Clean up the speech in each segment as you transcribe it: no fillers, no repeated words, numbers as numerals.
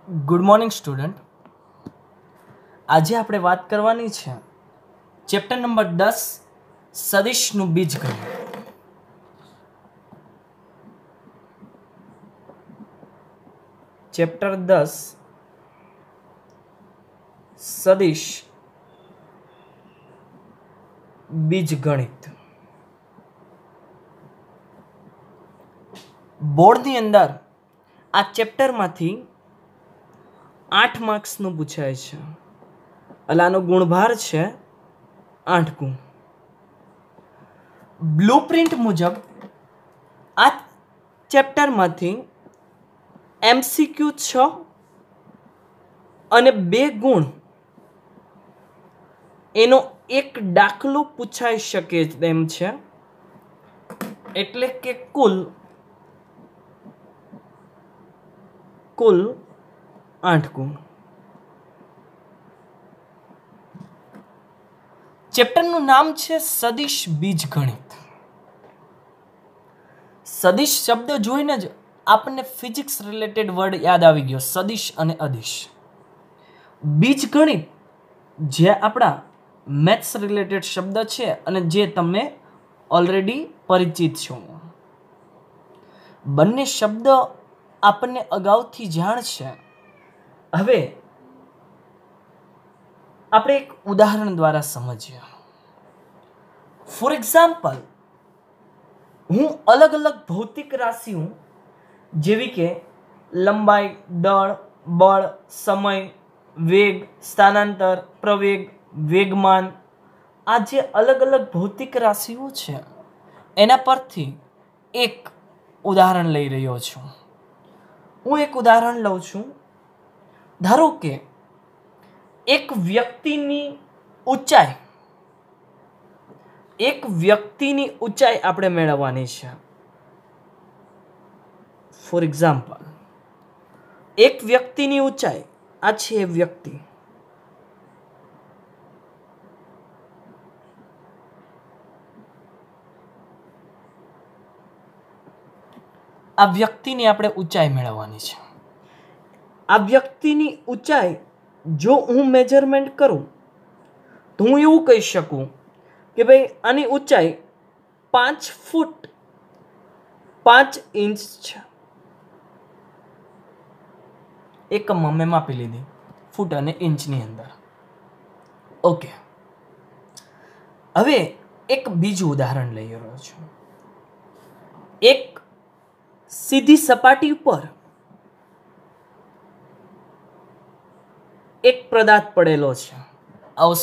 Good morning student. આજે આપણે વાત કરવાની છે ચેપ્ટર નંબર 10 સદિશનું બીજગણિત. ચેપ્ટર 10 સદિશ બીજગણિત. બોર્ડની અંદર આ ચેપ્ટરમાંથી 8 માર્ક્સનું પૂછાય છે. એટલે આનો ગુણભાર છે 8 ગુણ. બ્લુપ્રિન્ટ મુજબ આ ચેપ્ટરમાંથી MCQ 6 અને 2 ગુણ એનો એક દાખલો પૂછાઈ શકે તેમ છે. એટલે કે કુલ 8 ગુણ. ચેપ્ટરનું નામ છે સદિશ બીજગણિત. સદિશ શબ્દ જોઈને જ આપણને ફિઝિક્સ રિલેટેડ વર્ડ યાદ આવી ગયો, સદિશ અને અદિશ. બીજગણિત જે આપણા મેથ્સ રિલેટેડ શબ્દ છે અને જે તમે ઓલરેડી પરિચિત છો. બંને શબ્દ આપણને અગાઉથી જાણ છે. હવે આપણે એક ઉદાહરણ દ્વારા સમજીએ. ફોર એક્ઝામ્પલ, હું અલગ અલગ ભૌતિક રાશિઓ જેવી કે લંબાઈ, દળ, બળ, સમય, વેગ, સ્થાનાંતર, પ્રવેગ, વેગમાન, આ જે અલગ અલગ ભૌતિક રાશિઓ છે એના પરથી એક ઉદાહરણ લઈ રહ્યો છું. હું એક ઉદાહરણ લઉં છું. ધારો કે એક વ્યક્તિની ઊંચાઈ આપણે મેળવવાની છે. ફોર એક્ઝામ્પલ, એક વ્યક્તિની ઊંચાઈ, આ છે એ વ્યક્તિ. આ વ્યક્તિની આપણે ઊંચાઈ મેળવવાની છે. આ વ્યક્તિની ઊંચાઈ જો હું મેજરમેન્ટ કરું તો હું એવું કહી શકું કે ભાઈ આની ઊંચાઈ 5 ફૂટ 5 ઇંચ છે. એકમમાં મેં માપી લીધી, ફૂટ અને ઇંચની અંદર. ઓકે, હવે એક બીજું ઉદાહરણ લઈ રહ્યો છું. એક સીધી સપાટી ઉપર એક પદાર્થ પડેલો છે, આવો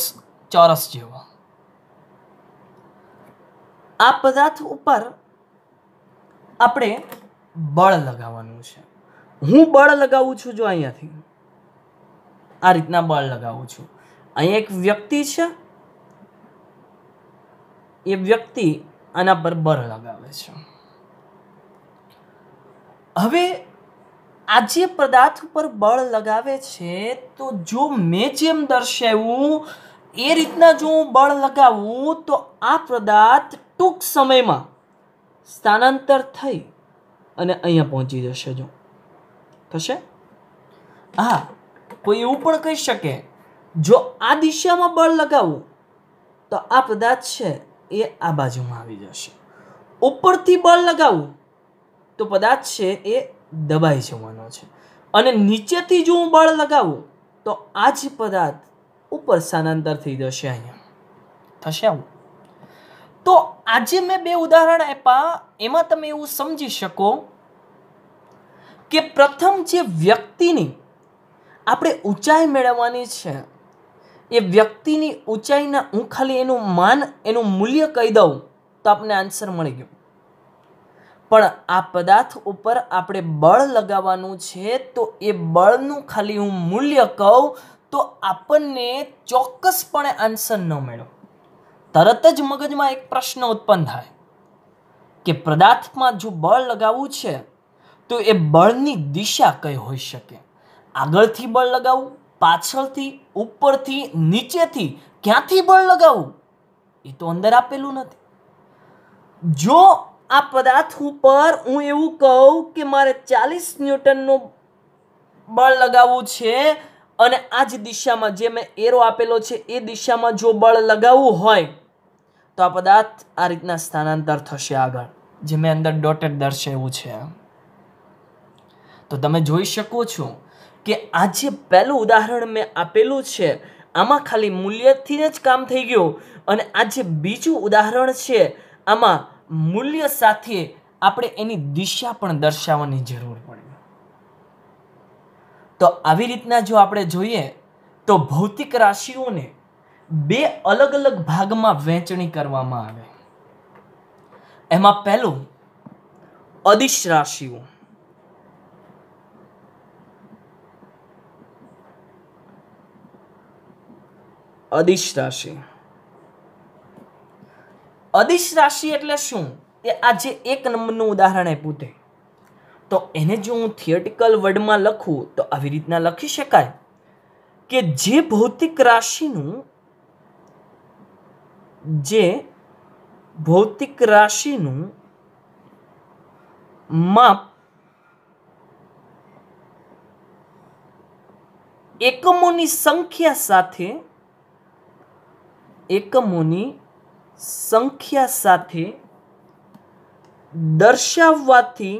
ચોરસ જેવો. આ પદાર્થ ઉપર આપણે બળ લગાવવાનું છે. હું બળ લગાવું છું, જો અહીંયાથી આ રીતના બળ લગાવું છું. અહીંયા એક વ્યક્તિ છે, એ વ્યક્તિ આના પર બળ લગાવે છે. હવે આ જે પદાર્થ ઉપર બળ લગાવે છે, તો જો મેં જેમ દર્શાવ્યું એ રીતના જો હું બળ લગાવું તો આ પદાર્થ ટૂંક સમયમાં સ્થાનાંતર થઈ અને અહીંયા પહોંચી જશે. જો થશે. હા, કોઈ એવું પણ કહી શકે, જો આ દિશામાં બળ લગાવું તો આ પદાર્થ છે એ આ બાજુમાં આવી જશે. ઉપરથી બળ લગાવું તો પદાર્થ છે એ દબાઈ જવાનો છે. અને નીચેથી જો હું બળ લગાવું તો આ જ પદાર્થ ઉપર સ્થાનાંતર થઈ જશે. અહીંયા થશે આવું. તો આજે મેં 2 ઉદાહરણ આપ્યા, એમાં તમે એવું સમજી શકો કે પ્રથમ જે વ્યક્તિની આપણે ઊંચાઈ મેળવવાની છે, એ વ્યક્તિની ઊંચાઈના હું ખાલી એનું મૂલ્ય કહી દઉં તો આપણને આન્સર મળી ગયો. પણ આ પદાર્થ ઉપર આપણે બળ લગાવવાનું છે, તો એ બળનું ખાલી હું મૂલ્ય કહું તો આપણને ચોક્કસપણે આન્સર ન મળ્યો. તરત જ મગજમાં એક પ્રશ્ન ઉત્પન્ન થાય કે પદાર્થમાં જો બળ લગાવવું છે તો એ બળની દિશા કઈ હોઈ શકે? આગળથી બળ લગાવવું, પાછળથી, ઉપરથી, નીચેથી, ક્યાંથી બળ લગાવવું એ તો અંદર આપેલું નથી. જો આ પદાર્થ ઉપર હું એવું કહું કે મારે 40 ન્યૂટનનો બળ લગાવવું છે અને આ જ દિશામાં જે મેં એરો આપેલો છે એ દિશામાં જો બળ લગાવવું હોય તો આ પદાર્થ આ રીતના સ્થાનાંતર થશે આગળ, જે મેં અંદર ડોટેડ દર્શાવ્યું છે. તો તમે જોઈ શકો છો કે આ જે પહેલું ઉદાહરણ મેં આપેલું છે આમાં ખાલી મૂલ્યથી જ કામ થઈ ગયું, અને આ જે બીજું ઉદાહરણ છે આમાં મૂલ્ય સાથે આપણે એની દિશા પણ દર્શાવવાની જરૂર પડે. તો આવી રીતના જો આપણે જોઈએ તો ભૌતિક રાશિઓને બે અલગ અલગ ભાગમાં વહેંચણી કરવામાં આવે. એમાં પહેલું અદિશ રાશિઓ. અદિશ રાશિ. અદિશ રાશિ એટલે શું? એ આ જે એક નંબરનું ઉદાહરણ આપ્યું તે, તો એને જો હું થિયરિટિકલ વર્ડમાં લખું તો આવી રીતના લખી શકાય કે જે ભૌતિક રાશિનું માપ એકમોની સંખ્યા સાથે દર્શાવવાથી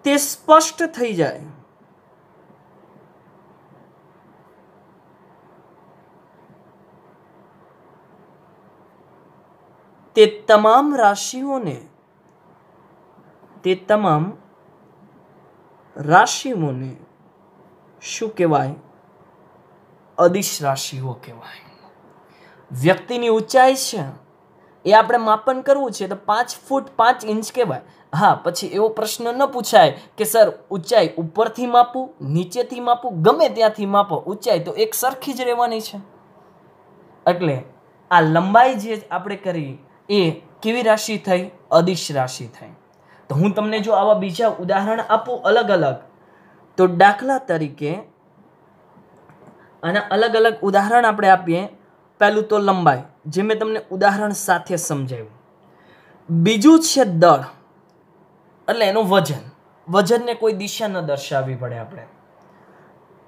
તે સ્પષ્ટ થઈ જાય. તે તમામ રાશિઓને શું કહેવાય? અદિશ રાશિઓ કહેવાય. વ્યક્તિની ઊંચાઈ છે એ આપણે માપન કરવું છે તો 5 ફૂટ 5 ઇંચ કહેવાય. હા, પછી એવો પ્રશ્ન ન પૂછાય કે સર ઊંચાઈ ઉપરથી માપું, નીચેથી માપું, ગમે ત્યાંથી માપો, ઊંચાઈ તો એક સરખી જ રહેવાની છે. એટલે આ લંબાઈ જે આપણે કરી એ કેવી રાશિ થઈ? અદિશ રાશિ થઈ. તો હું તમને જો આવા બીજા ઉદાહરણ આપું અલગ અલગ, તો દાખલા તરીકે આના અલગ અલગ ઉદાહરણ આપણે આપીએ. પહેલું તો લંબાઈ, જે મેં તમને ઉદાહરણ સાથે સમજાવ્યું. બીજું છે દળ, એટલે એનું વજનને કોઈ દિશા ન દર્શાવવી પડે આપણે.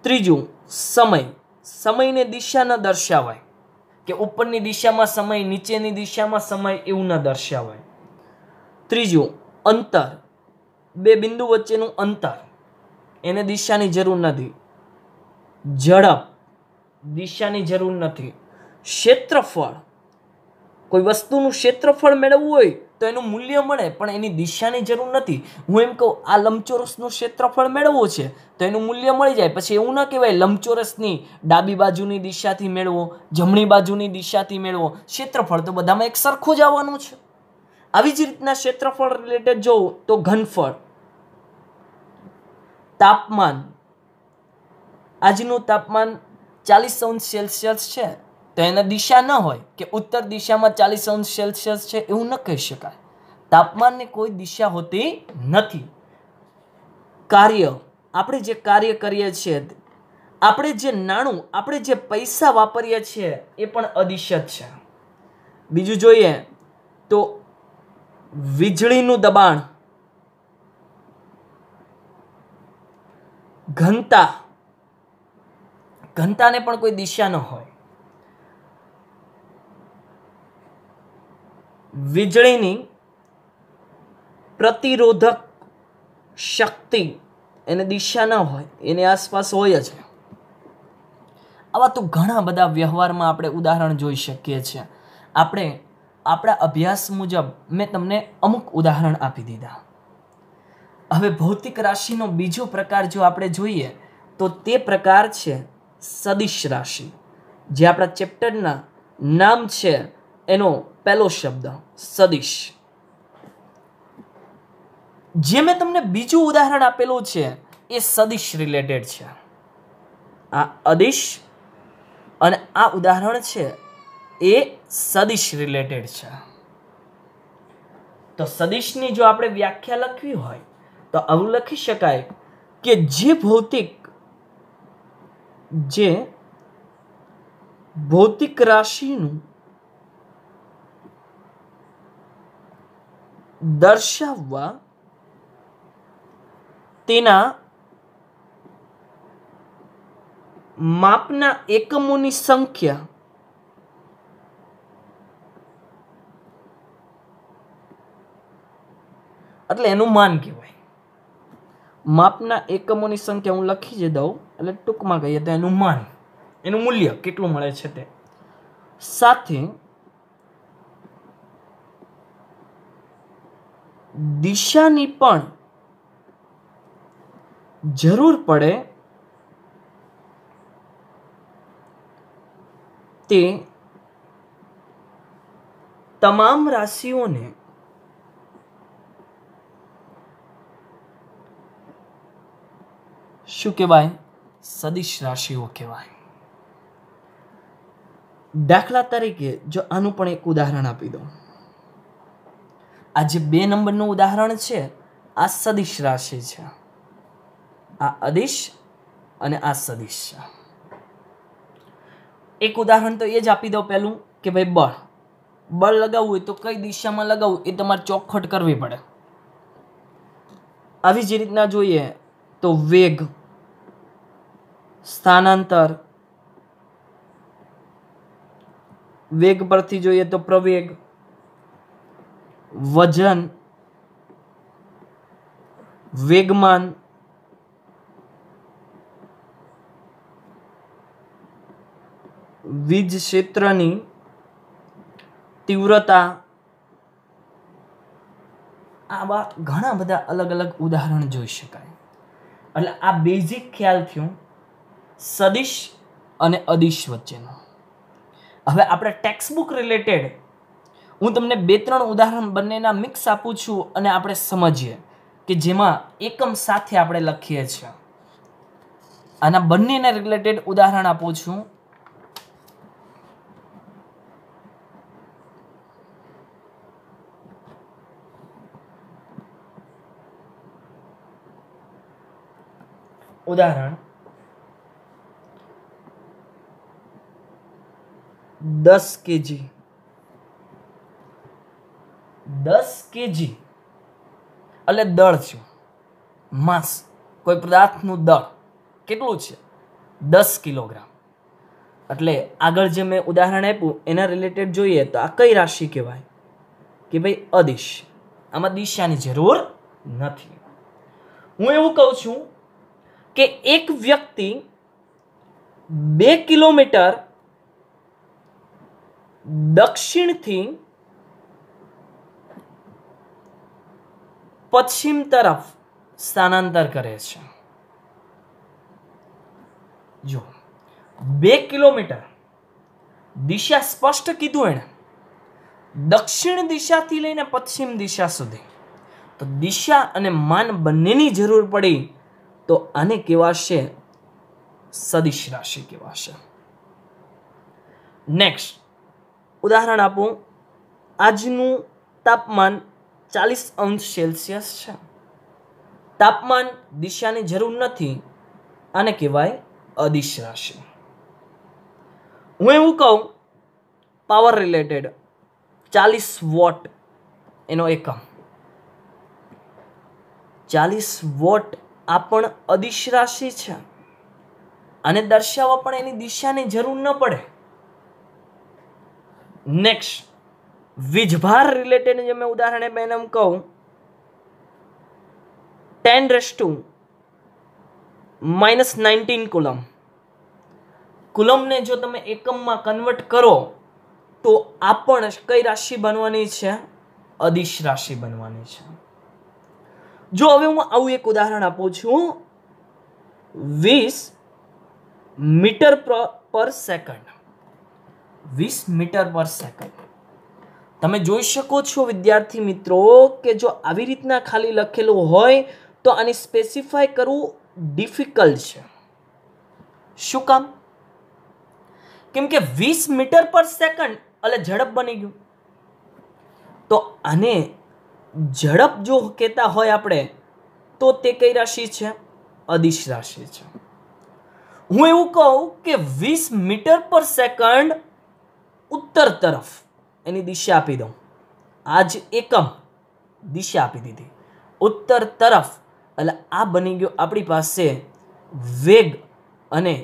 ત્રીજું સમયને દિશા ન દર્શાવાય કે ઉપરની દિશામાં સમય, નીચેની દિશામાં સમય એવું ન દર્શાવાય. ત્રીજું અંતર, બે બિંદુ વચ્ચેનું અંતર, એને દિશાની જરૂર નથી. ઝડપ, દિશાની જરૂર નથી. ક્ષેત્રફળ, કોઈ વસ્તુનું ક્ષેત્રફળ મેળવવું હોય તો એનું મૂલ્ય મળે પણ એની દિશાની જરૂર નથી. હું એમ કહું આ લંબચોરસનું ક્ષેત્રફળ મેળવવું છે તો એનું મૂલ્ય મળી જાય. પછી એવું ન કહેવાય લંબચોરસની ડાબી બાજુની દિશાથી મેળવો, જમણી બાજુની દિશાથી મેળવો. ક્ષેત્રફળ તો બધામાં એક સરખું જ આવવાનું છે. આવી જ રીતના ક્ષેત્રફળ રિલેટેડ જોઉં તો ઘનફળ, તાપમાન, આજનું તાપમાન 40°C છે તો એના દિશા ન હોય કે ઉત્તર દિશામાં 40°C છે એવું ન કહી શકાય. તાપમાનની કોઈ દિશા હોતી નથી. કાર્ય, આપણે જે કાર્ય કરીએ છીએ, આપણે જે નાણું, આપણે જે પૈસા વાપરીએ છીએ એ પણ અદિશ જ છે. બીજું જોઈએ તો વીજળીનું દબાણ, ઘનતાને પણ કોઈ દિશા ન હોય. વીજળીની પ્રતિરોધક શક્તિ, એને દિશા ન હોય, એની આસપાસ હોય જ. આવા તો ઘણા બધા વ્યવહારમાં આપણે ઉદાહરણ જોઈ શકીએ છીએ. આપણે આપણા અભ્યાસ મુજબ મેં તમને અમુક ઉદાહરણ આપી દીધા. હવે ભૌતિક રાશિનો બીજો પ્રકાર જો આપણે જોઈએ તો તે પ્રકાર છે સદિશ રાશિ, જે આપણા ચેપ્ટરના નામ છે એનો પહેલો શબ્દ સદિશ. જે મેં તમને બીજું ઉદાહરણ આપેલું છે એ સદિશ રિલેટેડ છે. આ અદિશ અને આ ઉદાહરણ છે એ સદિશ રિલેટેડ છે. તો સદિશની જો આપણે વ્યાખ્યા લખવી હોય તો આવું લખી શકાય કે જે ભૌતિક રાશિનું દર્શાવવા તેના માપના એકમોની સંખ્યા એટલે એનું માન કહેવાય. માપના એકમોની સંખ્યા હું લખી જ દઉં, એટલે ટૂંકમાં કહીએ તો એનું માન, એનું મૂલ્ય કેટલું મળે છે તે. સાથે દિશાની પણ જરૂર પડે તે તમામ રાશિઓને શું કહેવાય? સદિશ રાશિઓ કહેવાય. દાખલા તરીકે જો આનું પણ એક ઉદાહરણ આપી દઉં. આ જે 2 નંબરનું ઉદાહરણ છે આ સદિશ રાશિ છે, આ અદિશ અને આ સદિશ છે. એક ઉદાહરણ તો એ જ આપી દઉં પહેલું કે ભાઈ બળ લગાવવું હોય તો કઈ દિશામાં લગાવવું એ તમારે ચોખવટ કરવી પડે. આવી જ રીતના જોઈએ તો વેગ, સ્થાનાંતર, વેગ પરથી જોઈએ તો પ્રવેગ, વજન, વેગમાન, વીજ ક્ષેત્રની તીવ્રતા, આવા ઘણા બધા અલગ અલગ ઉદાહરણ જોઈ શકાય. એટલે આ બેઝિક ખ્યાલ થયો સદિશ અને અદિશ વચ્ચેનો. હવે આપણે ટેક્સ્ટબુક રિલેટેડ હું તમને 2-3 ઉદાહરણ બંનેના મિક્સ આપું છું અને આપણે સમજીએ કે જેમાં એકમ સાથે આપણે લખીએ છીએ. આના બંનેને રિલેટેડ ઉદાહરણ આપું છું. ઉદાહરણ 10 kg. 10 kg એટલે દળ છે, માસ, કોઈ પદાર્થનું દળ કેટલું છે? 10 કિલોગ્રામ. એટલે આગળ જે મેં ઉદાહરણ આપ્યું એના રિલેટેડ જોઈએ તો આ કઈ રાશિ કહેવાય? કે ભાઈ અદિશ. આમાં દિશાની જરૂર નથી. હું એવું કહું છું કે એક વ્યક્તિ 2 કિલોમીટર દક્ષિણથી પશ્ચિમ તરફ સ્થાનાંતર કરે છે. જો 2 કિલોમીટર દિશા સ્પષ્ટ કીધું એને, દક્ષિણ દિશાથી લઈને પશ્ચિમ દિશા સુધી, તો દિશા અને માન બંનેની જરૂર પડી તો આને કહેવાશે સદિશ રાશિ કહેવાશે. નેક્સ્ટ ઉદાહરણ આપું. આજનું તાપમાન 40°C છે. તાપમાન દિશાની જરૂર નથી, આને કહેવાય અદિશ રાશિ. હું એવું કહું પાવર રિલેટેડ 40 વોટ એનો એકમ, 40 વોટ આ પણ અદિશ રાશિ છે. આને દર્શાવવા પણ એની દિશાની જરૂર ન પડે. નેક્સ્ટ વીજભાર રિલેટેડ જે મેં ઉદાહરણ આપ્યું એમ કહું 10⁻⁻⁹ કુલમ. કુલમને જો તમે એકમમાં કન્વર્ટ કરો તો આ પણ કઈ રાશિ બનવાની છે? અદિશ રાશિ બનવાની છે. જો હવે હું આવું એક ઉદાહરણ આપું છું 20 મીટર પર સેકન્ડ. 20 મીટર પર સેકન્ડ. તમે જોઈ શકો છો વિદ્યાર્થી મિત્રો કે જો આવી રીતના ખાલી લખેલું હોય તો આને સ્પેસિફાય કરવું ડિફિકલ્ટ છે. શું કામ? કેમ કે 20 મીટર પર સેકન્ડ એટલે ઝડપ બની ગયું. તો આને ઝડપ જો કહેતા હોય આપણે તો તે કઈ રાશિ છે? અદિશ રાશિ છે. હું એવું કહું કે 20 મીટર પર સેકન્ડ ઉત્તર તરફ એની દિશા આપી દઉં. આ જ એકમ દિશા આપી દીધી ઉત્તર તરફ એટલે આ બની ગયો આપણી પાસે વેગ અને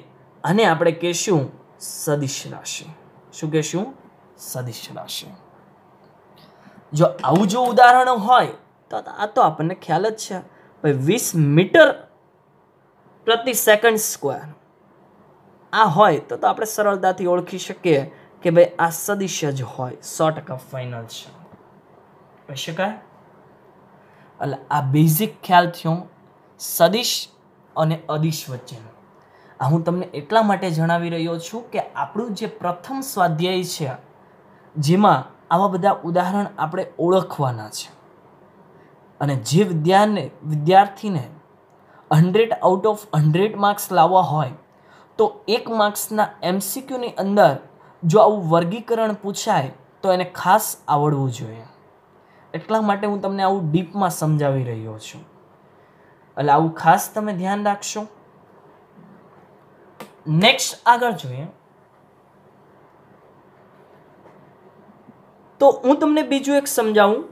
આને આપણે કહેશું સદિશ રાશિ. શું કહેશું? સદિશ રાશિ. જો આવું જો ઉદાહરણ હોય તો આ તો આપણને ખ્યાલ જ છે ભાઈ 20 મીટર પ્રતિ સેકન્ડ સ્ક્વેર આ હોય તો આપણે સરળતાથી ઓળખી શકીએ કે ભાઈ આ સદિશ જ હોય. 100% ફાઇનલ છે. કહી શકાય. એટલે આ બેઝિક ખ્યાલ થયો સદિશ અને અદિશ વચ્ચેનો. આ હું તમને એટલા માટે જણાવી રહ્યો છું કે આપણું જે પ્રથમ સ્વાધ્યાય છે જેમાં આવા બધા ઉદાહરણ આપણે ઓળખવાના છે અને જે વિદ્યાર્થીને 100 આઉટ ઓફ 100 માર્ક્સ લાવવા હોય તો 1 માર્ક્સના MCQની અંદર જો આવું વર્ગીકરણ પૂછાય તો એને ખાસ આવડવું જોઈએ. એટલા માટે હું તમને આવું ડીપમાં સમજાવી રહ્યો છું. એટલે આવું ખાસ તમે ધ્યાન રાખશો. નેક્સ્ટ આગળ જોઈએ તો હું તમને બીજું એક સમજાવું.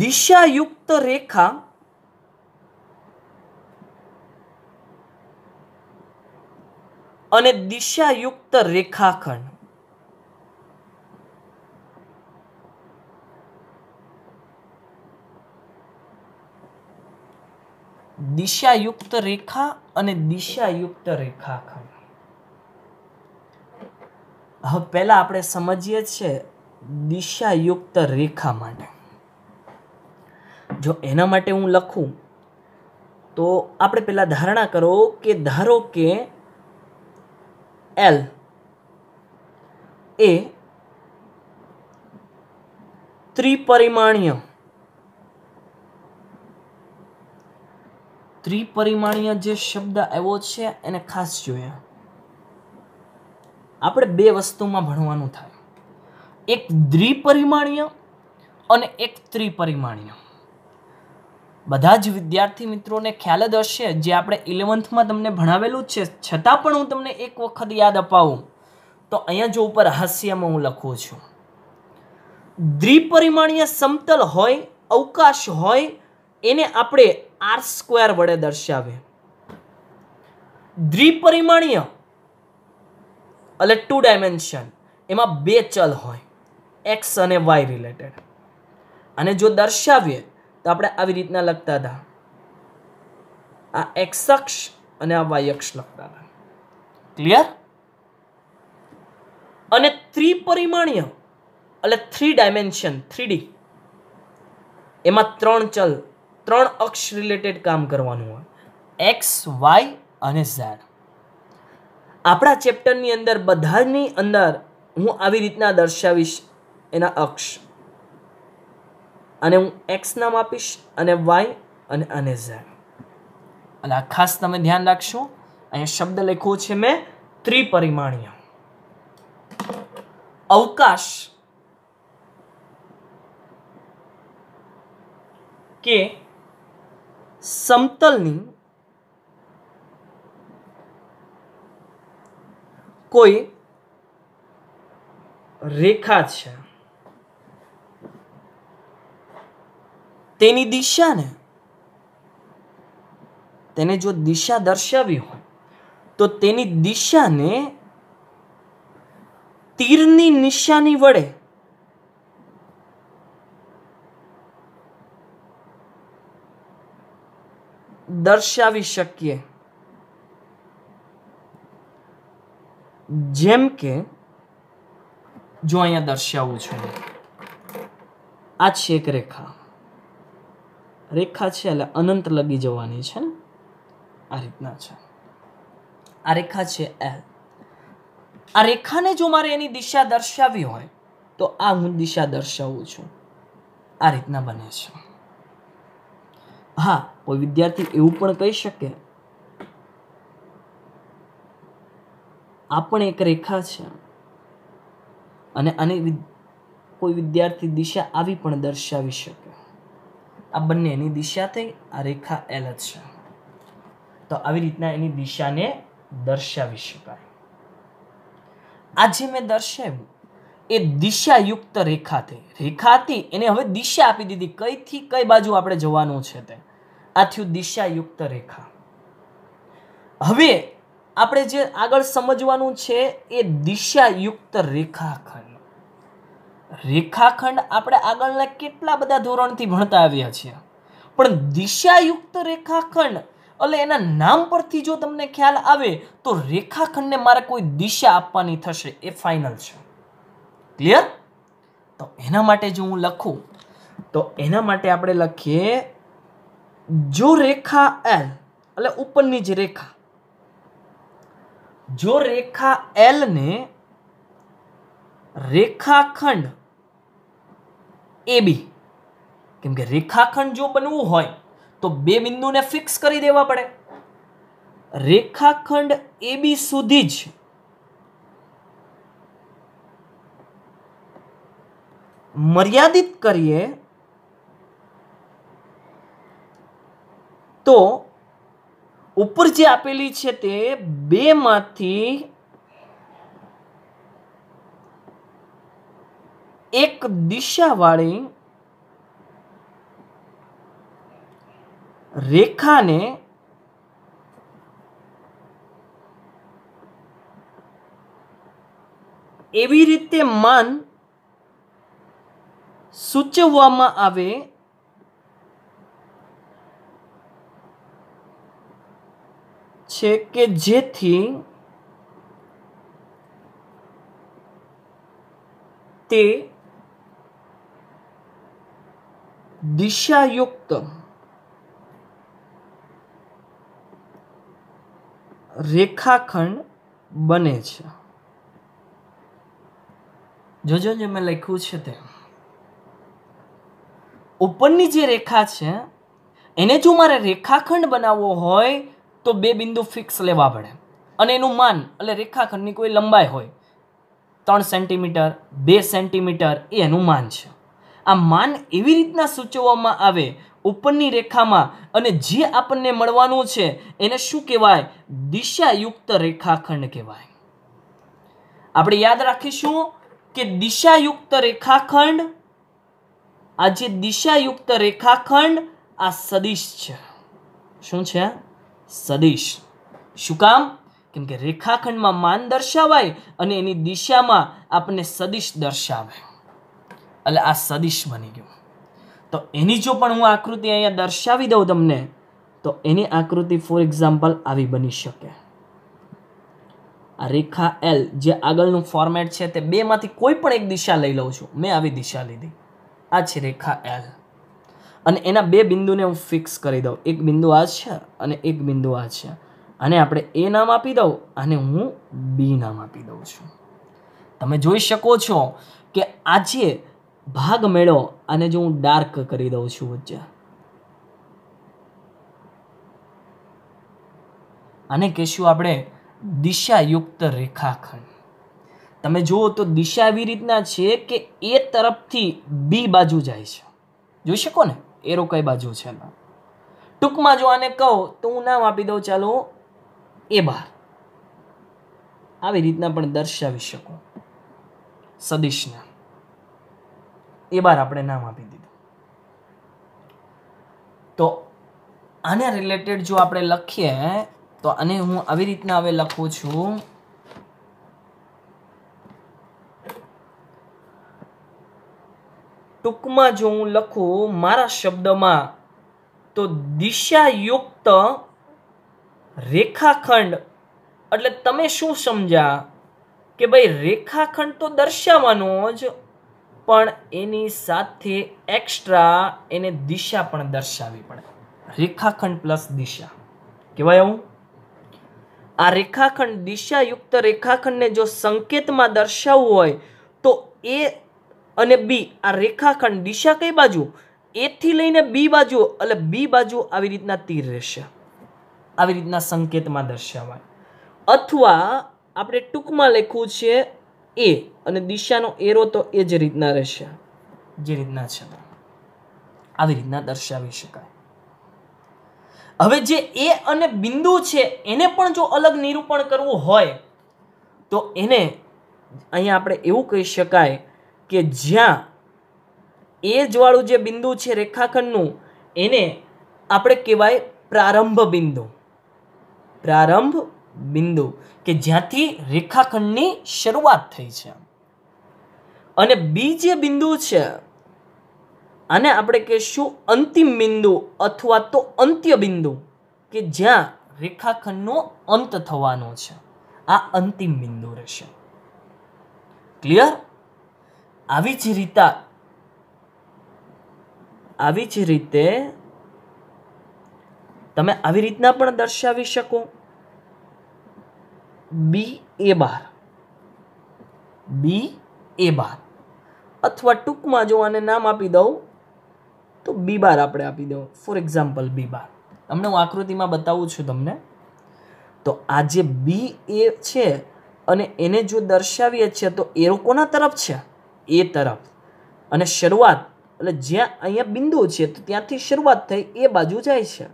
દિશાયુક્ત રેખા અને દિશાયુક્ત રેખાખંડ. દિશાયુક્ત રેખા અને દિશાયુક્ત રેખાખંડ. હવે પહેલા આપણે સમજીએ છીએ દિશાયુક્ત રેખા માટે. જો એના માટે હું લખું તો આપણે પહેલા ધારણા કરો કે ધારો કે L એ ત્રિપરિમાણીય જે શબ્દ આવ્યો છે એને ખાસ જોઈએ. આપણે બે વસ્તુમાં ભણવાનું થાય, એક દ્વિપરિમાણીય અને એક ત્રિપરિમાણીય. બધા જ વિદ્યાર્થી મિત્રોને ખ્યાલ જ હશે જે આપણે 11th તમને ભણાવેલું છે, છતાં પણ હું તમને એક વખત યાદ અપાવું તો અહીંયા જો ઉપર હાસ્યમાં હું લખું છું દ્વિપરિમાણીય સમતલ હોય, અવકાશ હોય એને આપણે r² વડે દર્શાવે. દ્વિપરિમાણીય એટલે 2 ડાયમેન્શન, એમાં બે ચલ હોય x અને y રિલેટેડ. અને જો દર્શાવીએ તો આપણે આવી રીતના લખતા હતા, આ x અક્ષ અને આ y અક્ષ લખતા હતા. ક્લિયર? અને ત્રિપરિમાણીય એટલે 3 ડાયમેન્શન 3D, એમાં 3 ચલ 3 અક્ષ રિલેટેડ કામ કરવાનું હોય, x, y અને z. આપણા ચેપ્ટરની અંદર બધાની અંદર હું આવી રીતના દર્શાવીશ એના અક્ષ, અને હું x નામ આપીશ અને y અને z. અને આ ખાસ તમે ધ્યાન રાખશો. અહીંયા શબ્દ લખ્યો છે મેં ત્રિપરિમાણીય. અવકાશ કે સમતલની કોઈ રેખા છે, તેની દિશાને, તેને જો દિશા દર્શાવી હોય તો તેની દિશાને તીરની નિશાની વડે દર્શાવી શકીએ. જેમ કે જો અહીંયા દર્શાવું છું, આ છે એક રેખા છે એટલે અનંત લગી જવાની છે ને, આ રીતના છે. આ રેખા છે L. આ રેખાને જો મારે એની દિશા દર્શાવી હોય તો આ હું દિશા દર્શાવું છું, આ રીતના બને છે. હા, કોઈ વિદ્યાર્થી એવું પણ કહી શકે આ પણ એક રેખા છે અને આની કોઈ વિદ્યાર્થી દિશા આવી પણ દર્શાવી શકે. આ બંને એની દિશા થઈ, આ રેખા L જ છે, તો આવી રીતના એની દિશાને દર્શાવી શકાય. આ જે મેં દર્શાવ્યું એ દિશાયુક્ત રેખા હતી. એને હવે દિશા આપી દીધી, કઈથી કઈ બાજુ આપણે જવાનું છે તે. આ થયું દિશાયુક્ત રેખા. હવે આપણે જે આગળ સમજવાનું છે એ દિશાયુક્ત રેખાખંડ. રેખાખંડ આપણે આગળના કેટલા બધા ધોરણથી ભણતા આવ્યા છીએ, પણ દિશાયુક્ત રેખાખંડ એટલે એના નામ પરથી જો તમને ખ્યાલ આવે તો રેખાખંડને મારે કોઈ દિશા આપવાની થશે, એ ફાઇનલ છે. ક્લિયર? તો એના માટે જો હું લખું તો એના માટે આપણે લખીએ, જો રેખા L એટલે ઉપરની જ રેખા, જો રેખા L ને રેખાખંડ AB, કેમ કે રેખાખંડ જો બનવું હોય તો બે બિંદુને ફિક્સ કરી દેવા પડે. રેખાખંડ AB સુધી જ મર્યાદિત કરીએ તો ઉપર જે આપેલી છે તે બે માંથી એક દિશાવાળી રેખાને એવી રીતે માન સૂચવવામાં આવે છે કે જેથી તે દિશાયુક્ત રેખાખંડ બને છે. જોજો જે મેં લખ્યું છે તે ઉપરની જે રેખા છે એને જો મારે રેખાખંડ બનાવવો હોય તો બે બિંદુ ફિક્સ લેવા પડે અને એનું માન એટલે રેખાખંડની કોઈ લંબાઈ હોય 3 સેન્ટીમીટર 2 સેન્ટીમીટર એ એનું માન છે. આ માન એવી રીતના સૂચવવામાં આવે ઉપરની રેખામાં અને જે આપણને મળવાનું છે એને શું કહેવાય? દિશાયુક્ત રેખાખંડ કહેવાય. આપણે યાદ રાખીશું કે દિશાયુક્ત રેખાખંડ, આ જે દિશાયુક્ત રેખાખંડ આ સદિશ છે. શું છે? સદિશ. શું કામ? કેમ કે રેખાખંડમાં માન દર્શાવાય અને એની દિશામાં આપણને સદિશ દર્શાવે, એટલે આ સદિશ બની ગયું. તો એની જો પણ હું આકૃતિ અહીંયા દર્શાવી દઉં તમને, તો એની આકૃતિ ફોર એક્ઝામ્પલ આવી બની શકે. આ રેખા L જે આગળનું ફોર્મેટ છે તે બે માંથી કોઈ પણ એક દિશા લઈ લઉં છું. મેં આવી દિશા લીધી, આ છે રેખા L, અને એના બે બિંદુને હું ફિક્સ કરી દઉં. એક બિંદુ આ છે અને એક બિંદુ આ છે. આને આપણે A નામ આપી દઉં, આને હું B નામ આપી દઉં છું. તમે જોઈ શકો છો કે આ જે ભાગ મેળો, આને જો હું ડાર્ક કરી દઉં છું વચ્ચે, આને કહેશું આપણે દિશાયુક્ત રેખાખંડ. તમે જુઓ તો દિશા એવી રીતના છે કે A તરફથી B બાજુ જાય છે. જોઈ શકો ને એરો કઈ બાજુ છે. ટૂંકમાં જો આને કહું તો હું નામ આપી દઉં, ચાલો A12. આવી રીતના પણ દર્શાવી શકું સદિશને. A12 આપણે નામ આપી દીધું. તો આને રિલેટેડ જો આપણે લખીએ તો આને હું આવી રીતના હવે લખું છું, ટૂંકમાં જો હું લખું મારા શબ્દમાં તો દિશાયુક્ત રેખાખંડ એટલે તમે શું સમજ્યા કે ભાઈ રેખાખંડ તો દર્શાવવાનો જ, પણ એની સાથે એક્સ્ટ્રા એને દિશા પણ દર્શાવવી પડે. રેખાખંડ પ્લસ દિશા કહેવાય એવું. આ રેખાખંડ દિશાયુક્ત રેખાખંડને જો સંકેતમાં દર્શાવવું હોય તો A અને B, આ રેખાખંડ દિશા કઈ બાજુ? A થી લઈને B બાજુ, એટલે B બાજુ આવી રીતના તીર રહેશે, આવી રીતના સંકેતમાં દર્શાવાય. અથવા આપણે ટૂંકમાં લખ્યું છે A અને દિશાનો એરો તો એ જ રીતના રહેશે, જે રીતના છે આવી રીતના દર્શાવી શકાય. હવે જે A અને બિંદુ છે એને પણ જો અલગ નિરૂપણ કરવું હોય તો એને અહીંયા આપણે એવું કહી શકાય કે જ્યાં A જ વાળું જે બિંદુ છે રેખાખંડનું, એને આપણે કહેવાય પ્રારંભ બિંદુ. પ્રારંભ બિંદુ કે જ્યાંથી રેખાખંડની શરૂઆત થઈ છે. અને બી જે બિંદુ છે આને આપણે કહીશું અંતિમ બિંદુ અથવા તો અંત્ય બિંદુ કે જ્યાં રેખાખંડનો અંત થવાનો છે. આ અંતિમ બિંદુ રહેશે. ક્લિયર? આવી જ રીતે તમે આવી રીતના પણ દર્શાવી શકો. બી એ બાર અથવા ટૂંકમાં જો આને નામ આપી દઉં તો બી બાર આપણે આપી દઉં. ફોર એક્ઝામ્પલ બી બાર. તમને હું આકૃતિમાં બતાવું છું તમને. તો આ જે બી એ છે અને એને જો દર્શાવીએ છીએ તો એરો કોના તરફ છે? એ તરફ. અને શરૂઆત એટલે જ્યાં અહીંયા બિંદુ છે તો ત્યાંથી શરૂઆત થઈ એ બાજુ જાય છે.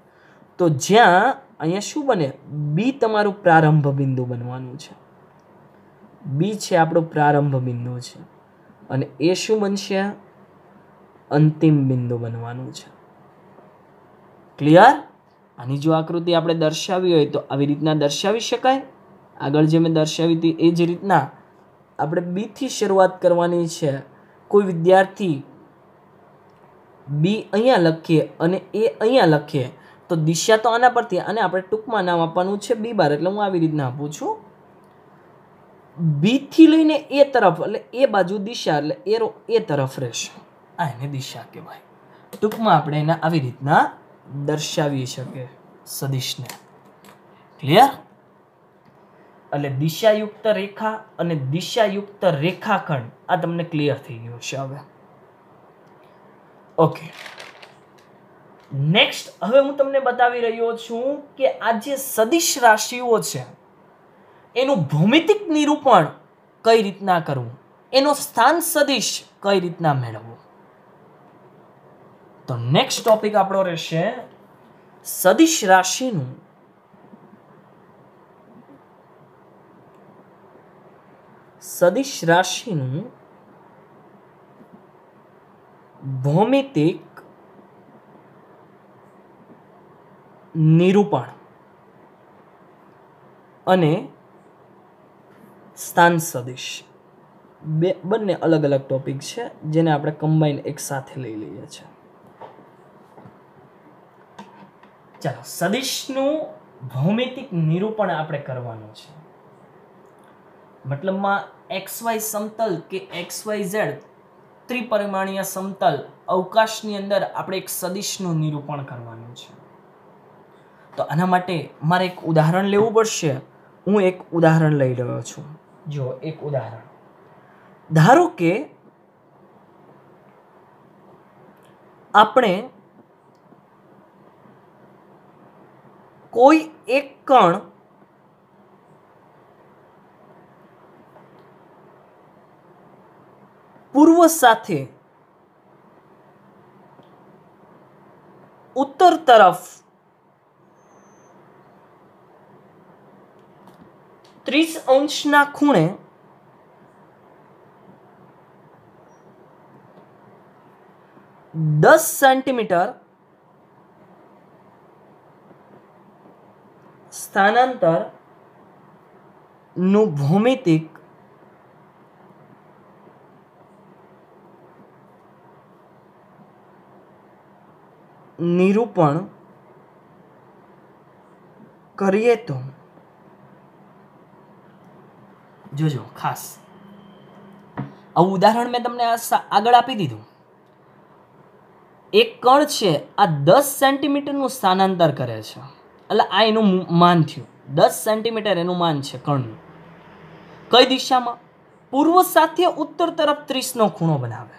તો જ્યાં અહીંયા શું બને? બી તમારું પ્રારંભ બિંદુ બનવાનું છે. બી છે આપણું પ્રારંભ બિંદુ છે અને એ શું બનશે? અંતિમ બિંદુ બનવાનું છે. ક્લિયર? આની જો આકૃતિ આપણે દર્શાવી હોય તો આવી રીતના દર્શાવી શકાય. આગળ જે મેં દર્શાવી હતી એ જ રીતના આપણે બી થી શરૂઆત કરવાની છે. કોઈ વિદ્યાર્થી બી અહીંયા લખીએ અને એ અહીંયા લખીએ તો દિશા તો આના પરથી, અને આપણે ટૂંકમાં નામ આપવાનું છે બી બાર. એટલે હું આવી રીતના આપું છું. બી થી લઈને એ તરફ એટલે એ બાજુ દિશા એટલે એરો એ તરફ રહેશે. આ એને દિશા કહેવાય. ટૂંકમાં આપણે એને આવી રીતના દર્શાવી શકીએ સદિશને. ક્લિયર? એટલે દિશાયુક્ત રેખા અને દિશાયુક્ત રેખાખંડ આ તમને ક્લિયર થઈ ગયું છે હવે. ઓકે, નેક્સ્ટ હવે હું તમને બતાવી રહ્યો છું કે આ જે સદિશ રાશિઓ છે એનું ભૌમિતિક નિરૂપણ કઈ રીતના કરવું, એનો સ્થાન સદિશ કઈ રીતના મેળવવું. તો નેક્સ્ટ ટોપિક આપણો રહેશે સદિશ રાશિનું ભૌમિતિક નિરૂપણ અને સ્થાન સદિશ. બંને અલગ અલગ ટોપિક છે જેને આપણે કમ્બાઈન એક સાથે લઈ લઈએ છીએ. ચાલો, સદિશનું ભૌમિતિક નિરૂપણ આપણે કરવાનું છે. મતલબમાં XY સમતલ કે XYZ ત્રિપરિમાણીય સમતલ અવકાશની અંદર આપણે એક સદિશનું નિરૂપણ કરવાનું છે. તો આના માટે મારે એક ઉદાહરણ લેવું પડશે. હું એક ઉદાહરણ લઈ રહ્યો છું. જો એક ઉદાહરણ ધારો કે આપણે કોઈ એક કણ પૂર્વ સાથે ઉત્તર તરફ 30 અંશના ખૂણે દસ સેન્ટીમીટર સ્થાનાંતર નું ભૌમિતિક નિરૂપણ કરીએ તો જોજો ખાસ આવું ઉદાહરણ મેં તમને આગળ આપી દીધું. એક કણ છે આ 10 સેન્ટીમીટરનું સ્થાનાંતર કરે છે એટલે આ એનું માન થયું. 10 સેન્ટીમીટર એનું માન છે કણનું. કઈ દિશામાં? પૂર્વ સાથે ઉત્તર તરફ 30 નો ખૂણો બનાવે.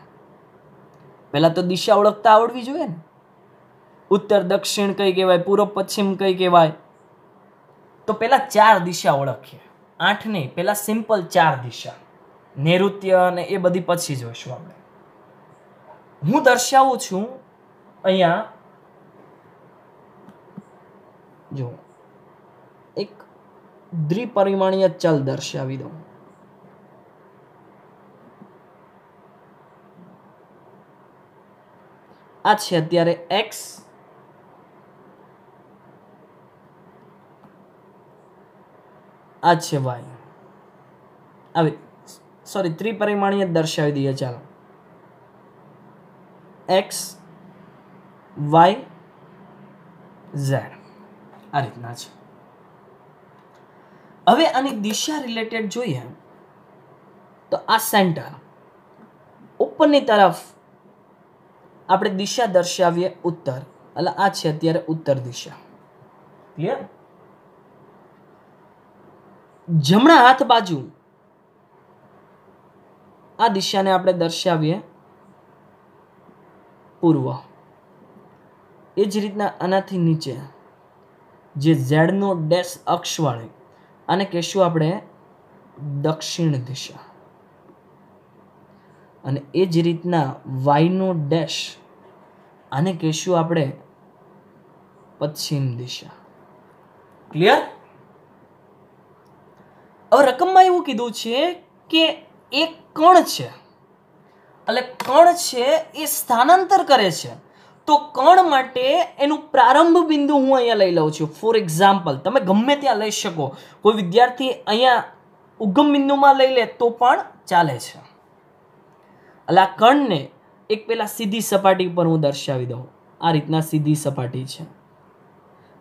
પહેલા તો દિશા ઓળખતા આવડવી જોઈએ ને. ઉત્તર દક્ષિણ કઈ કહેવાય, પૂર્વ પશ્ચિમ કઈ કહેવાય. તો પહેલા 4 દિશા ઓળખીએ. 8 નહીં, પહેલા સિમ્પલ 4 દિશા. નૈઋત્ય અને એ બધી પછી જોઈશું આપણે. હું દર્શાવું છું અહીંયા જો એક દ્વિપરિમાણીય ચલ દર્શાવી દઉં. આ છે અત્યારે x આ છે વાય. આવી સોરી ત્રિપરિમાણીય દર્શાવી દઈએ. ચાલો એક્સ વાય ઝેડ આ રીતના છે. હવે આની દિશા રિલેટેડ જોઈએ તો આ સેન્ટર ઉપરની તરફ આપણે દિશા દર્શાવીએ ઉત્તર, એટલે આ છે અત્યારે ઉત્તર દિશા. ક્લિયર? જમણા હાથ બાજુ આ દિશાને આપણે દર્શાવીએ પૂર્વ. એ જ રીતના આનાથી નીચે જે ઝેડ નો ડેશ અક્ષ વાળી આને કહેશું આપણે દક્ષિણ દિશા, અને એ જ રીતના વાય નો ડેશ આને કહેશું આપણે પશ્ચિમ દિશા. ક્લિયર? હવે રકમમાં એવું કીધું છે કે એક કણ છે, એટલે કણ છે એ સ્થાનાંતર કરે છે, તો કણ માટે એનું પ્રારંભ બિંદુ હું અહીંયા લઈ લઉં છું. ફોર એક્ઝામ્પલ તમે ગમે ત્યાં લઈ શકો. કોઈ વિદ્યાર્થી અહીંયા ઉગમ બિંદુમાં લઈ લે તો પણ ચાલે છે. એટલે આ કણને એક પેલા સીધી સપાટી પર હું દર્શાવી દઉં. આ રીતના સીધી સપાટી છે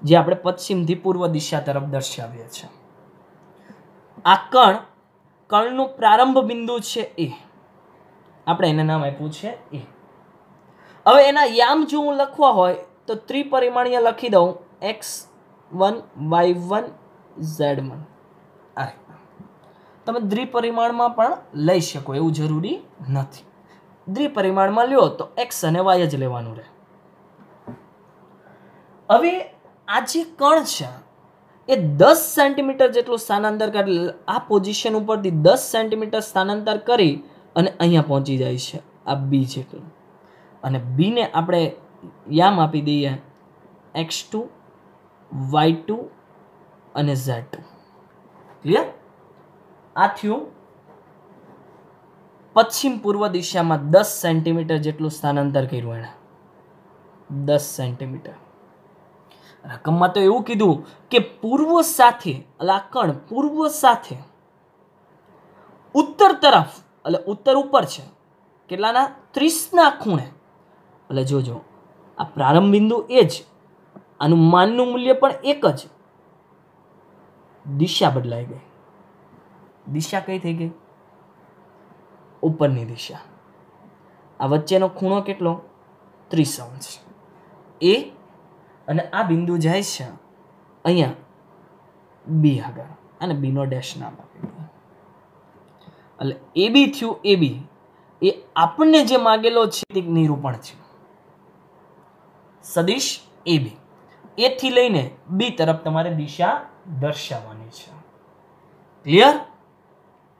જે આપણે પશ્ચિમથી પૂર્વ દિશા તરફ દર્શાવીએ છીએ. આ કણનું પ્રારંભ બિંદુ છે એ, આપણે એને નામ આપ્યું છે એ. હવે એના યામ જો હું લખવા હોય તો ત્રિપરિમાણીય લખી દઉં x1 y1 z1. આ રીતના તમે દ્વિપરિમાણમાં પણ લઈ શકો, એવું જરૂરી નથી. દ્વિપરિમાણમાં લ્યો તો x અને y જ લેવાનું રહે. હવે આ જે કણ છે એ 10 સેન્ટીમીટર જેટલું સ્થાનાંતર કરી, આ પોઝિશન ઉપરથી 10 સેન્ટીમીટર સ્થાનાંતર કરી અને અહીંયા પહોંચી જાય છે આ બી જેટલું. અને બી ને આપણે યામ આપી દઈએ x2 y2 અને z2. ક્લિયર? આ થયું પશ્ચિમ પૂર્વ દિશામાં 10 સેન્ટીમીટર જેટલું સ્થાનાંતર કર્યું એણે. 10 સેન્ટીમીટર. રકમમાં તો એવું કીધું કે પૂર્વ સાથે, એટલે આ કણ પૂર્વ સાથે ઉત્તર તરફ, એટલે ઉત્તર ઉપર છે કેટલાના 30 ના ખૂણે. એટલે જોજો આ પ્રારંભ બિંદુ એ જ, આનું માનનું મૂલ્ય પણ એક જ. દિશા બદલાઈ ગઈ. દિશા કઈ થઈ ગઈ? ઉપરની દિશા. આ વચ્ચેનો ખૂણો કેટલો? 30 અંશ. એ અને આ બિંદુ જાય છે અહીંયા બી આગળ, અને બી નો ડેશ નામ આપી દઈએ. એટલે એ બી થયું. એ બી એ આપણને જે માગેલો છે તે નિરૂપણ છે. સદિશ એ બી, એ થી લઈને બી તરફ તમારે દિશા દર્શાવવાની છે. ક્લિયર?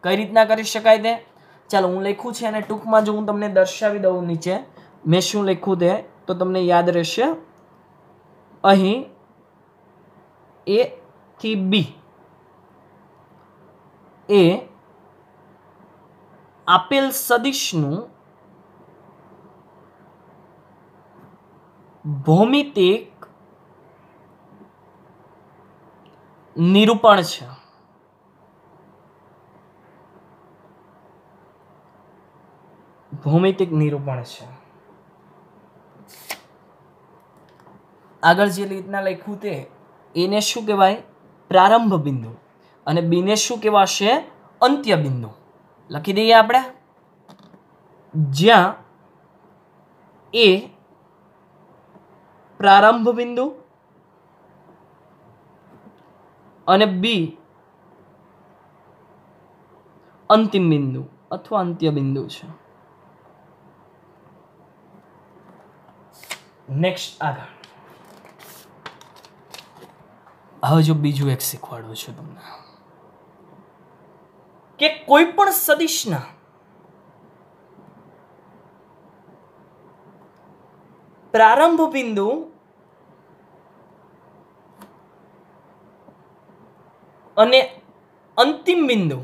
કઈ રીતના કરી શકાય તે ચાલો હું લખ્યું છે અને ટૂંકમાં જો હું તમને દર્શાવી દઉં નીચે મેં શું લખ્યું તે તો તમને યાદ રહેશે. અહીં એ થી બી એ આપેલ સદિશનું ભૌમિતિક નિરૂપણ છે. ભૌમિતિક નિરૂપણ છે. આગળ જે રીતના લખ્યું તે એને શું કહેવાય? પ્રારંભ બિંદુ. અને બી ને શું કહેવાશે? અંત્ય બિંદુ. લખી દઈએ આપણે. જ્યાં એ પ્રારંભ બિંદુ અને બી અંતિમ બિંદુ અથવા અંત્ય બિંદુ છે. નેક્સ્ટ આગળ હવે જો બીજું એક શીખવાડું છું તમને કે કોઈ પણ સદિશના પ્રારંભ બિંદુ અને અંતિમ બિંદુ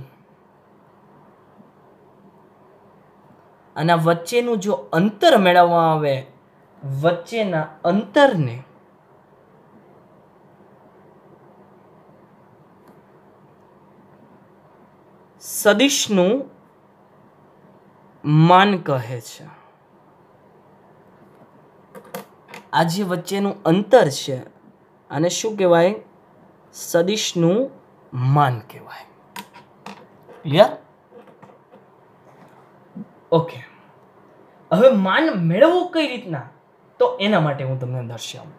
અને વચ્ચેનું જો અંતર મેળવવા આવે, વચ્ચેના અંતરને સદિશનું માન કહે છે. આ જે વચ્ચેનું અંતર છે આને શું કહેવાય? સદિશનું માન કહેવાય. ક્લિયર? ઓકે. હવે માન મેળવવું કઈ રીતના? તો એના માટે હું તમને દર્શાવું.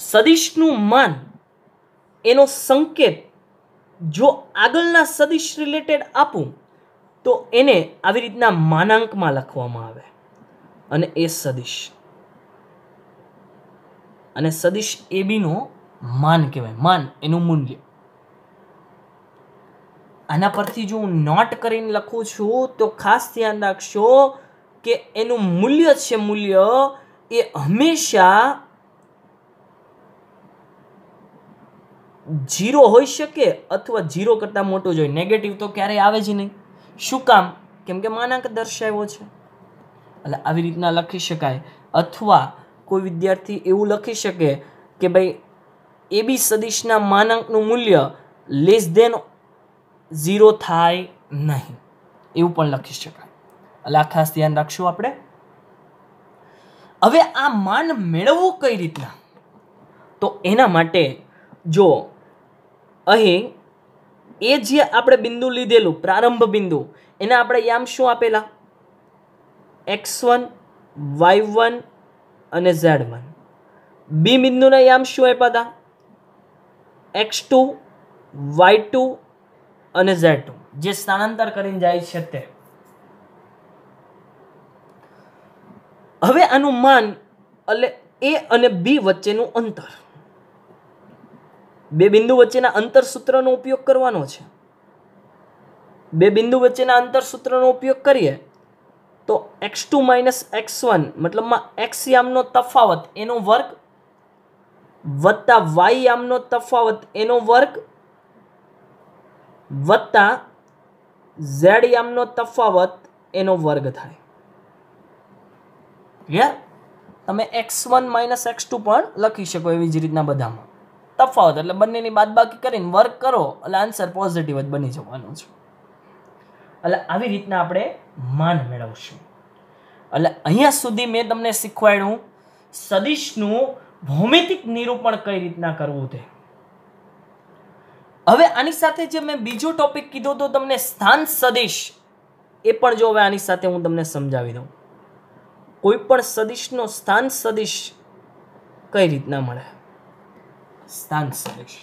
સદિશનું માન એનો સંકેત જો આગળના સદિશ રિલેટેડ આપું તો એને આવી રીતના માનાંકમાં લખવામાં આવે અને એ સદિશ અને સદિશ AB નો માન કહેવાય. માન એનું મૂલ્ય. આના પરથી જો હું નોટ કરીને લખું છું તો ખાસ ધ્યાન રાખશો કે એનું મૂલ્ય છે, મૂલ્ય એ હંમેશા 0 હોઈ શકે અથવા 0 કરતાં મોટો જ હોય. નેગેટિવ તો ક્યારેય આવે જ નહીં. શું કામ? કેમ કે માનાંક દર્શાવ્યો છે. એટલે આવી રીતના લખી શકાય. અથવા કોઈ વિદ્યાર્થી એવું લખી શકે કે ભાઈ AB સદિશના માનાંકનું મૂલ્ય લેસ ધેન 0 થાય નહીં, એવું પણ લખી શકાય. એટલે આ ખાસ ધ્યાન રાખશું આપણે. હવે આ માન મેળવવું કઈ રીતના? તો એના માટે જો અહીં એ જે આપણે બિંદુ લીધેલું પ્રારંભ બિંદુ, એને આપણે યામ શું આપેલા? x1, y1 અને z1. બી બિંદુના યામ શું આપ્યા હતા? x2, y2 અને z2, જે સ્થાનાંતર કરીને જાય છે તે. હવે આનું માન એટલે એ અને બી વચ્ચેનું અંતર. બે બિંદુ વચ્ચેના અંતર સૂત્રનો ઉપયોગ કરવાનો છે. બે બિંદુ વચ્ચેના અંતર સૂત્રનો ઉપયોગ કરીએ તો x2 - x1 મતલબમાં x યામનો તફાવત એનો વર્ગ વત્તા y યામનો તફાવત એનો વર્ગ વત્તા z યામનો તફાવત એનો વર્ગ થાય. ક્લિયર? તમે x1 - x2 પણ લખી શકો એવી જ રીતના બધામાં. તફાવત એટલે બંનેની બાદબાકી કરીને વર્ગ કરો એટલે આન્સર પોઝિટિવ જ બની જવાનો છે. એટલે આવી રીતના આપણે માન મેળવશું. એટલે અહીંયા સુધી મેં તમને શીખવાડ્યું સદિશનું ભૌમિતિક નિરૂપણ કઈ રીતના કરવું તે. હવે આની સાથે જે મેં બીજો ટોપિક કીધો તો તમને સ્થાન સદિશ, એ પણ જો હવે આની સાથે હું તમને સમજાવી દઉં. કોઈ પણ સદિશનો સ્થાન સદિશ કઈ રીતના મળે? સ્થાન સદિશ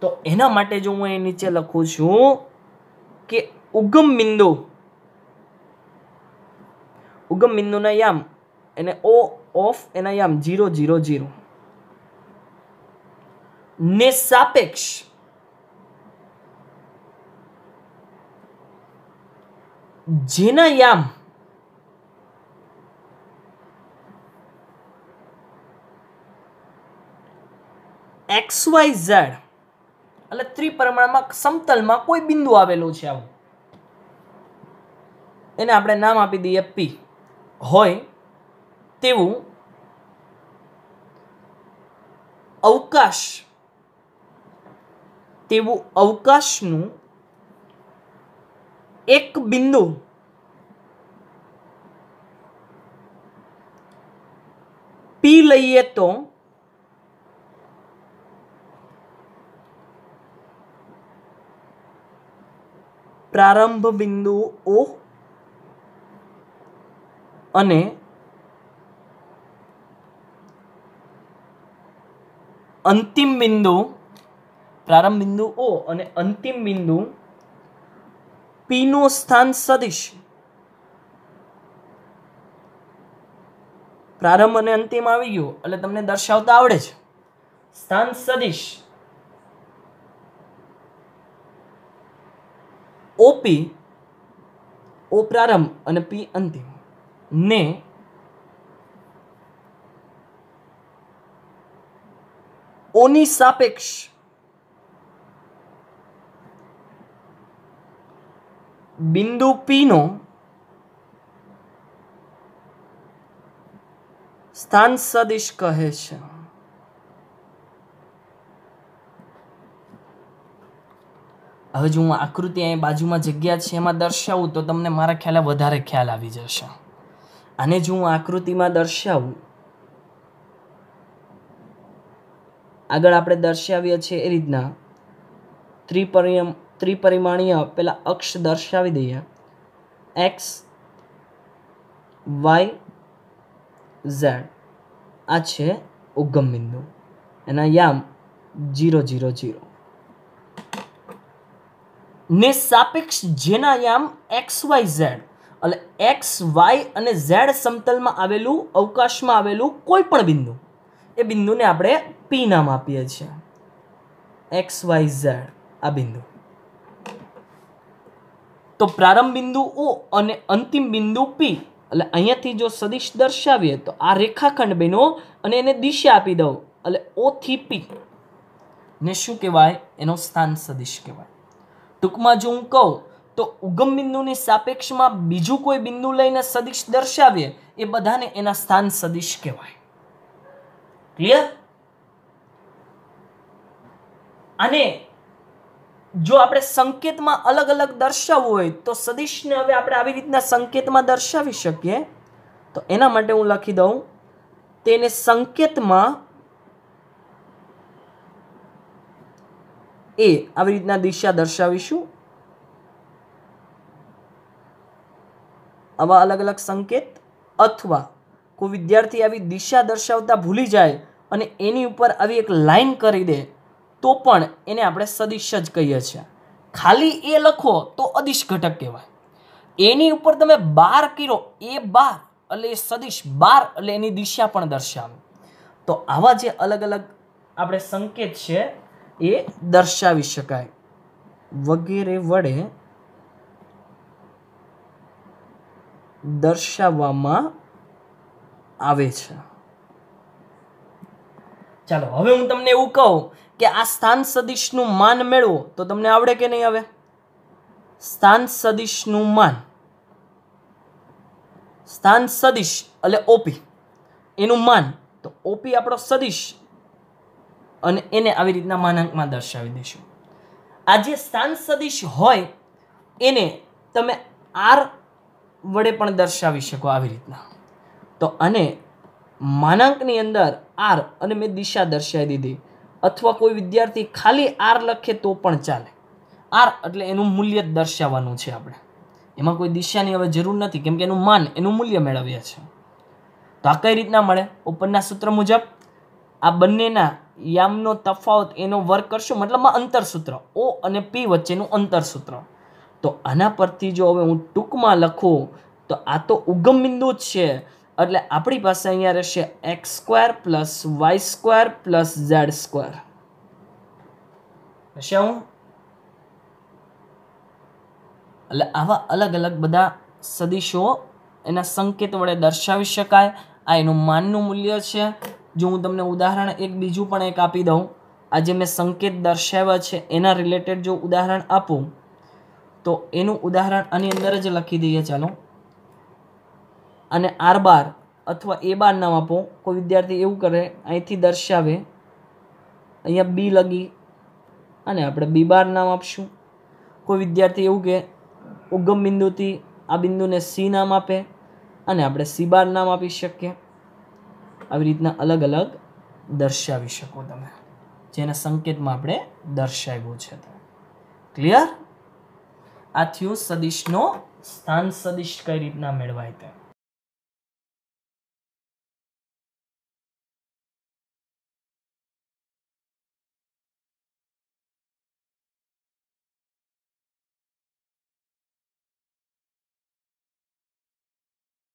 તો એના માટે જો હું અહીં નીચે લખું છું કે ઉગમ બિંદુના યામ એને O ઓફ એના યામ 0 0 0 ને સાપેક્ષ જેના યામ XYZ એટલે ત્રિપરિમાણમાં સમતલમાં કોઈ બિંદુ આવેલું છે આવું, એને આપણે નામ આપી દઈએ P હોય તેવું અવકાશનું એક બિંદુ P લઈએ તો પ્રારંભ બિંદુ O અને અંતિમ બિંદુ પ્રારંભ બિંદુ O અને અંતિમ બિંદુ P નું સ્થાન સદિશ. પ્રારંભ અને અંતિમ આવી ગયું એટલે તમને દર્શાવતા આવડે છે. સ્થાન સદિશ OP, O પ્રારંભ અને P અંતિમ ને O ની સાપેક્ષ બિંદુ P નો સ્થાન સદિશ કહે છે. હવે જો હું આકૃતિ અહીં બાજુમાં જગ્યા છે એમાં દર્શાવું તો તમને મારા ખ્યાલે વધારે ખ્યાલ આવી જશે. આને જો હું આકૃતિમાં દર્શાવું, આગળ આપણે દર્શાવીએ છીએ એ રીતના ત્રિપરિમાણીય પેલા અક્ષ દર્શાવી દઈએ. એક્સ, વાય, ઝેડ આ છે ઉગમ બિંદુ. એના યામ 0, 0, 0 ને સાપેક્ષ જેના યામ એક્સ, વાય, ઝેડ એટલે એક્સ, વાય અને ઝેડ સમતલમાં આવેલું, અવકાશમાં આવેલું કોઈ પણ બિંદુ, એ બિંદુને આપણે પી નામ આપીએ છીએ. એક્સ, વાય, ઝેડ આ બિંદુ. તો પ્રારંભ બિંદુ ઓ અને અંતિમ બિંદુ પી. એટલે અહીંયાથી જો સદિશ દર્શાવીએ તો આ રેખાખંડ બનો અને એને દિશા આપી દઉં એટલે ઓ થી પી ને શું કહેવાય? એનો સ્થાન સદિશ કહેવાય. ટૂંકમાં જો હું કહું તો ઉગમ બિંદુની સાપેક્ષમાં બીજું કોઈ બિંદુ લઈને સદિશ દર્શાવીએ એ બધાને એના સ્થાન સદિશ કહેવાય. ક્લિયર? અને જો આપણે સંકેતમાં અલગ અલગ દર્શાવવું હોય તો સદિશને હવે આપણે આવી રીતના સંકેતમાં દર્શાવી શકીએ. તો એના માટે હું લખી દઉં, તેને સંકેતમાં એ આવી રીતના દિશા દર્શાવીશું. આવા અલગ અલગ સંકેત, અથવા કોઈ વિદ્યાર્થી આવી દિશા દર્શાવતા ભૂલી જાય અને એની ઉપર આવી એક લાઈન કરી દે તો પણ એને આપણે સદિશ જ કહીએ છીએ. ખાલી એ લખો તો અદિશ ઘટક કહેવાય. એની ઉપર તમે બાર કર્યો, એ બાર એટલે એ સદિશ, બાર એટલે એની દિશા પણ દર્શાવે. તો આવા જે અલગ અલગ આપણે સંકેત છે એ દર્શાવી શકાય વગેરે વડે દર્શાવવામાં આવે છે. ચાલો હવે હું તમને એવું કહું કે આ સ્થાન સદિશનું માન મેળવો તો તમને આવડે કે નહીં? આવે સ્થાન સદિશનું માન, સ્થાન સદિશ એટલે ઓપી, એનું માન તો ઓપી આપણો સદિશ અને એને આવી રીતના માનાંકમાં દર્શાવી દઈશું. આ જે સ્થાન સદિશ હોય એને તમે આર વડે પણ દર્શાવી શકો આવી રીતના. તો આને માનાંકની અંદર આર અને મેં દિશા દર્શાવી દીધી, અથવા કોઈ વિદ્યાર્થી ખાલી આર લખે તો પણ ચાલે. આર એટલે એનું મૂલ્ય જ દર્શાવવાનું છે આપણે, એમાં કોઈ દિશાની હવે જરૂર નથી કેમ કે એનું માન, એનું મૂલ્ય મેળવીએ છે. તો આ કઈ રીતના મળે? ઉપરના સૂત્ર મુજબ આ બંનેના યામનો તફાવત એનો વર્ગ કરશો, મતલબમાં અંતરસૂત્ર ઓ અને પી વચ્ચેનું અંતરસૂત્ર. તો આના પરથી જો હવે હું ટૂંકમાં લખું તો આ તો ઉગમ બિંદુ જ છે એટલે આપણી પાસે અહીંયા રહેશે x² + y² + z². શું? એટલે આવા અલગ અલગ બધા સદિશો એના સંકેત વડે દર્શાવી શકાય. આ એનું માનનું મૂલ્ય છે. જો હું તમને ઉદાહરણ એક બીજું પણ એક આપી દઉં, આ જે મેં સંકેત દર્શાવ્યા છે એના રિલેટેડ જો ઉદાહરણ આપું તો એનું ઉદાહરણ આની અંદર જ લખી દઈએ. ચાલો, અને R12 અથવા A12 નામ આપો. કોઈ વિદ્યાર્થી એવું કરે, અહીંથી દર્શાવે, અહીંયા B લગી અને આપણે B12 નામ આપશું. કોઈ વિદ્યાર્થી એવું કે ઉગમ બિંદુથી આ બિંદુને C નામ આપે અને આપણે C12 નામ આપી શકીએ. આવી રીતના અલગ અલગ દર્શાવી શકો તમે, જેના સંકેતમાં આપણે દર્શાવ્યું છે. ક્લિયર? આ થયું સદિશનો સ્થાન સદિશ કઈ રીતના મેળવાય તે.